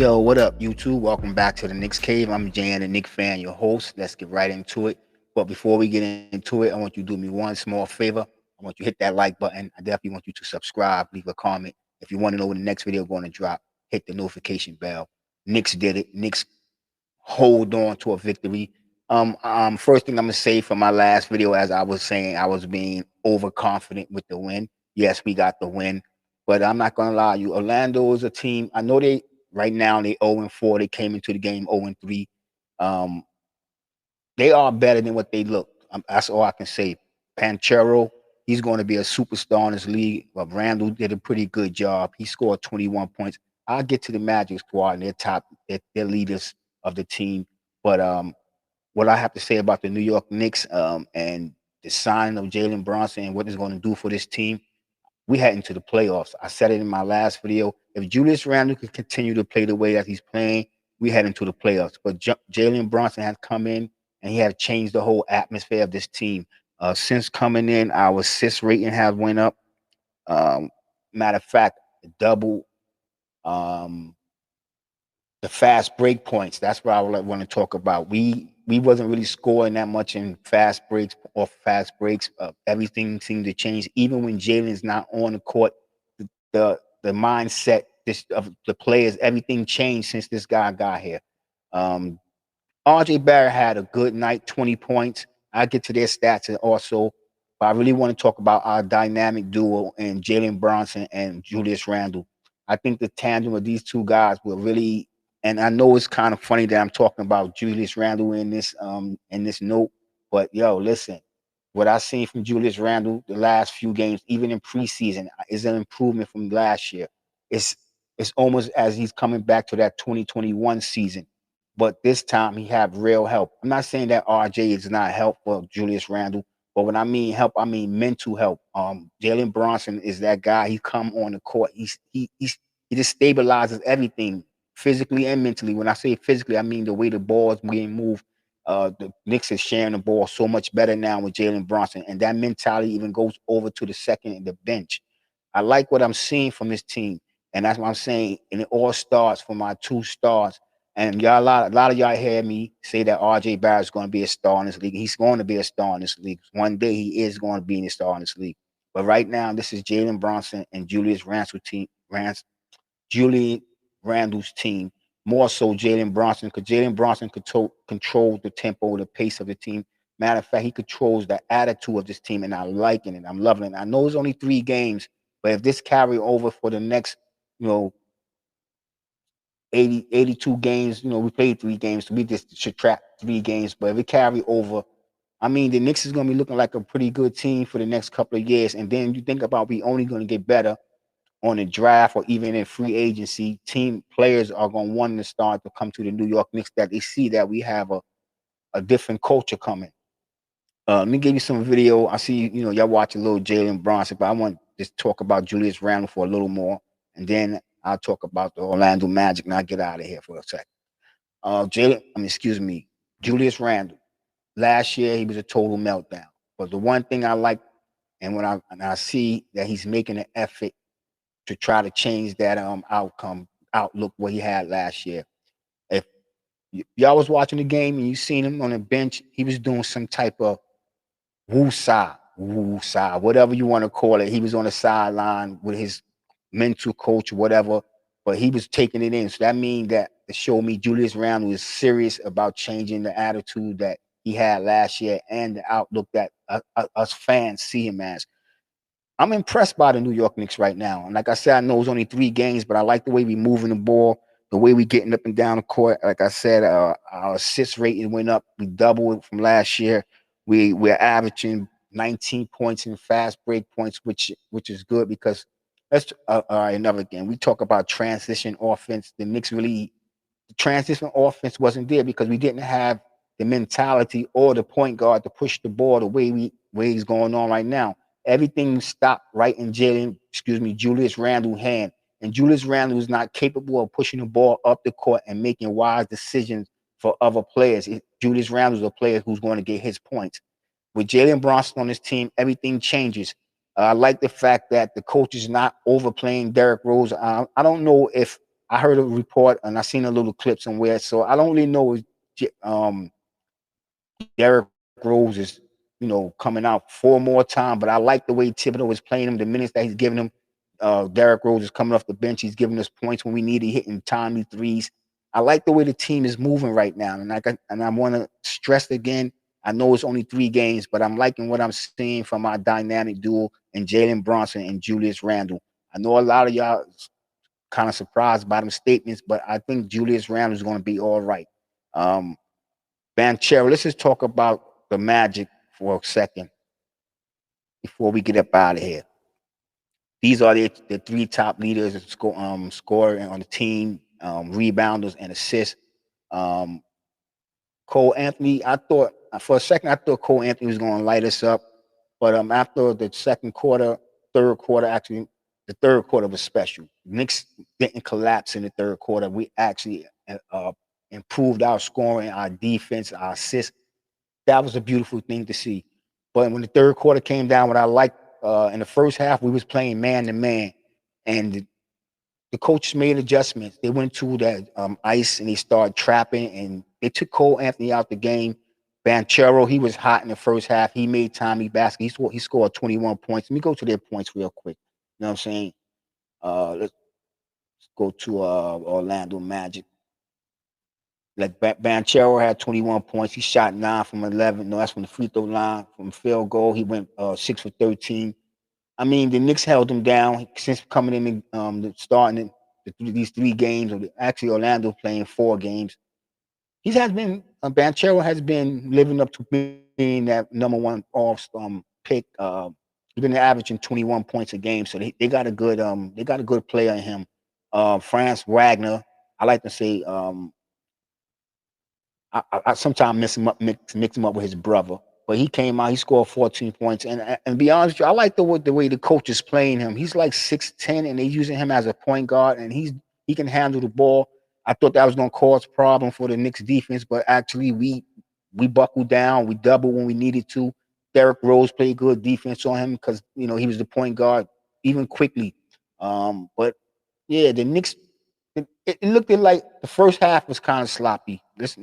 Yo, what up, YouTube? Welcome back to the Knicks Cave. I'm Jan, the Nick fan, your host. Let's get right into it. But before we get into it, I want you to do me one small favor. I want you to hit that like button. I definitely want you to subscribe, leave a comment. If you want to know when the next video going to drop, hit the notification bell. Knicks did it. Knicks hold on to a victory. First thing I'm gonna say for my last video, as I was saying, I was being overconfident with the win. Yes, we got the win, but I'm not gonna lie, you. Orlando is a team. I know they right now they 0-4. They came into the game 0-3. Um, they are better than what they look. That's all I can say. Panchero, he's going to be a superstar in this league. But Randall did a pretty good job. He scored 21 points. I'll get to the Magic squad and their leaders of the team. But what I have to say about the New York Knicks and the signing of Jalen Brunson and what it's going to do for this team, we head into the playoffs. I said it in my last video. If Julius Randle could continue to play the way that he's playing, we head into the playoffs. But Jalen Brunson has come in and he has changed the whole atmosphere of this team. Since coming in, our assist rating has went up. Um, Matter of fact, double um, the fast break points. That's what I would want to talk about. We wasn't really scoring that much in fast breaks or fast breaks. Everything seemed to change. Even when Jalen's not on the court, the mindset of the players, everything changed since this guy got here. Um, RJ Barrett had a good night, 20 points. I'll get to their stats and also, but I really want to talk about our dynamic duo and Jalen Bronson and Julius Randle. I think the tandem of these two guys will really, and I know it's kind of funny that I'm talking about Julius Randle in this note, but yo, listen, what I seen from Julius Randle the last few games, even in preseason, is an improvement from last year. It's it's almost as he's coming back to that 2021 season, but this time he have real help. I'm not saying that RJ is not help for Julius Randle, but when I mean help, I mean mental help. Jalen Bronson is that guy. He come on the court. He just stabilizes everything physically and mentally. When I say physically, I mean the way the ball is being moved. The Knicks is sharing the ball so much better now with Jalen Bronson, and that mentality even goes over to the second and the bench. I like what I'm seeing from this team, and that's what I'm saying. And it all starts from my two stars. And y'all, a lot of y'all hear me say that RJ Barrett is going to be a star in this league. He's going to be a star in this league. One day he is going to be a star in this league. But right now, this is Jalen Bronson and Julian Randle's team. More so Jalen Bronson, because Jalen Bronson controls the tempo, the pace of the team. Matter of fact, he controls the attitude of this team, and I'm liking it. I'm loving it. I know it's only 3 games, but if this carry over for the next, you know, 82 games. We played 3 games, so we just subtract 3 games. But if it carry over, I mean, the Knicks is going to be looking like a pretty good team for the next couple of years. And then you think about we only going to get better on the draft or even in free agency. Team players are going to want to start to come to the New York Knicks that they see that we have a different culture coming. Let me give you some video. I see, y'all watch a little Jalen Bronson, but I want to just talk about Julius Randle for a little more. And then I'll talk about the Orlando Magic and I'll get out of here for a second. Excuse me, Julius Randle. Last year, he was a total meltdown. But the one thing I like, and when I see that he's making an effort to try to change that outlook what he had last year. If y'all was watching the game and you seen him on the bench, he was doing some type of woo-sa, whatever you want to call it. He was on the sideline with his mental coach, whatever, but he was taking it in. So that means that to show me Julius Randle is serious about changing the attitude that he had last year and the outlook that us fans see him as. I'm impressed by the New York Knicks right now. And like I said, I know it's only 3 games, but I like the way we moving the ball, the way we getting up and down the court. Like I said, our assist rating went up. We doubled it from last year. We're averaging 19 points in fast break points, which is good because that's all right. Another game. We talk about transition offense. The Knicks really the transition offense wasn't there because we didn't have the mentality or the point guard to push the ball the way he's going on right now. Everything stopped right in Julius Randle's hand. And Julius Randle is not capable of pushing the ball up the court and making wise decisions for other players. Julius Randle is a player who's going to get his points. With Jalen Bronson on his team, everything changes. I like the fact that the coach is not overplaying Derrick Rose. I don't know if I heard a report and I seen a little clip somewhere. So I don't really know if Derrick Rose is, coming out four more times. But I like the way Thibodeau is playing him. The minutes that he's giving him, Derrick Rose is coming off the bench. He's giving us points when we need it, hitting timely threes. I like the way the team is moving right now, and I want to stress again. I know it's only 3 games, but I'm liking what I'm seeing from our dynamic duo and Jalen Bronson and Julius Randle. I know a lot of y'all kind of surprised by them statements, but I think Julius Randle is going to be all right. Um, Banchero, let's just talk about the Magic for a second before we get up out of here. These are the 3 top leaders of scoring on the team, rebounders and assists. Um, Cole Anthony, I thought for a second I thought Cole Anthony was going to light us up, but after the second quarter, third quarter, actually the third quarter was special. Knicks didn't collapse in the third quarter. We actually improved our scoring, our defense, our assists. That was a beautiful thing to see. But when the third quarter came down, what I liked in the first half, we was playing man to man, and the coaches made adjustments. They went to that ice and they started trapping, and they took Cole Anthony out the game. Banchero, he was hot in the first half. He made timely basket. He scored 21 points. Let me go to their points real quick. You know what I'm saying? Let's go to Orlando Magic. Like Banchero had 21 points. He shot 9 from 11. No, that's from the free throw line. From field goal, he went 6 for 13. I mean, the Knicks held him down since coming in, starting these 3 games. Actually, Orlando playing 4 games. He has been Banchero has been living up to being that #1 pick. He's been averaging 21 points a game, so they got a good player in him. Franz Wagner, I like to say, I sometimes mix him up with his brother. But he came out, he scored 14 points. And be honest with you, I like the way the coach is playing him. He's like 6'10", and they're using him as a point guard, and he can handle the ball. I thought that was gonna cause problem for the Knicks defense, but actually we buckled down, we doubled when we needed to. Derrick Rose played good defense on him because he was the point guard even quickly. But yeah, the Knicks it looked like the first half was kind of sloppy. Let's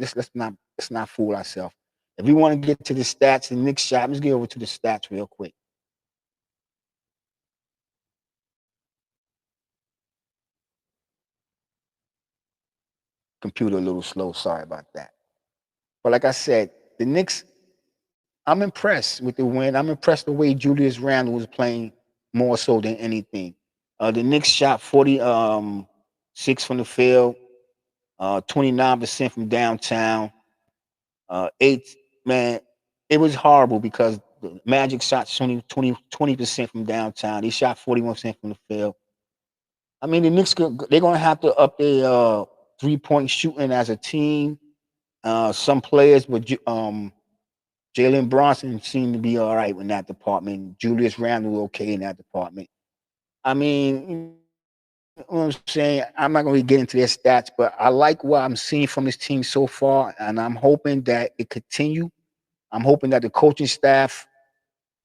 not fool ourselves. If we want to get to the stats, the Knicks shot. Let's get over to the stats real quick. Computer a little slow. Sorry about that. But like I said, the Knicks. I'm impressed with the win. I'm impressed the way Julius Randle was playing more so than anything. The Knicks shot 46 from the field, 29% from downtown. Eight man, it was horrible because the Magic shot 20% from downtown. They shot 41% from the field. I mean, the Knicks they're gonna have to up their 3-point shooting as a team. Some players, but Jalen Bronson seemed to be all right in that department. Julius Randle okay in that department. I mean, you know what I'm saying? I'm not going to get into their stats, but I like what I'm seeing from this team so far, and I'm hoping that it continue. I'm hoping that the coaching staff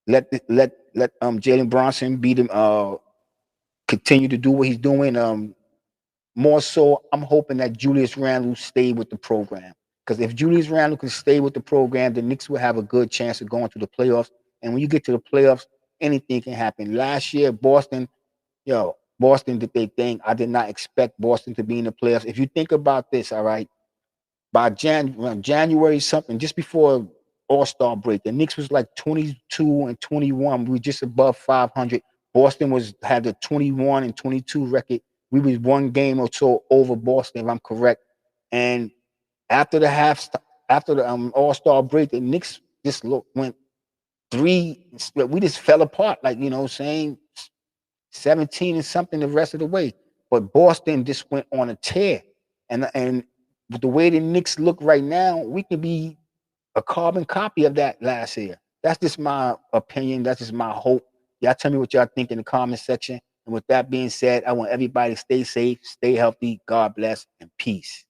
let Jalen Bronson be them continue to do what he's doing. More so, I'm hoping that Julius Randle stay with the program. Because if Julius Randle can stay with the program, the Knicks will have a good chance of going to the playoffs. And when you get to the playoffs, anything can happen. Last year, Boston did their thing. I did not expect Boston to be in the playoffs. If you think about this, all right, by January something, just before All-Star break, the Knicks was like 22-21. We were just above 500. Boston had the 21-22 record. We was 1 game or so over Boston, if I'm correct. And after after the All-Star break, the Knicks just went 3. We just fell apart, like saying 17 and something the rest of the way. But Boston just went on a tear, and with the way the Knicks look right now, we could be a carbon copy of that last year. That's just my opinion. That's just my hope. Y'all tell me what y'all think in the comment section. And with that being said, I want everybody to stay safe, stay healthy. God bless and peace.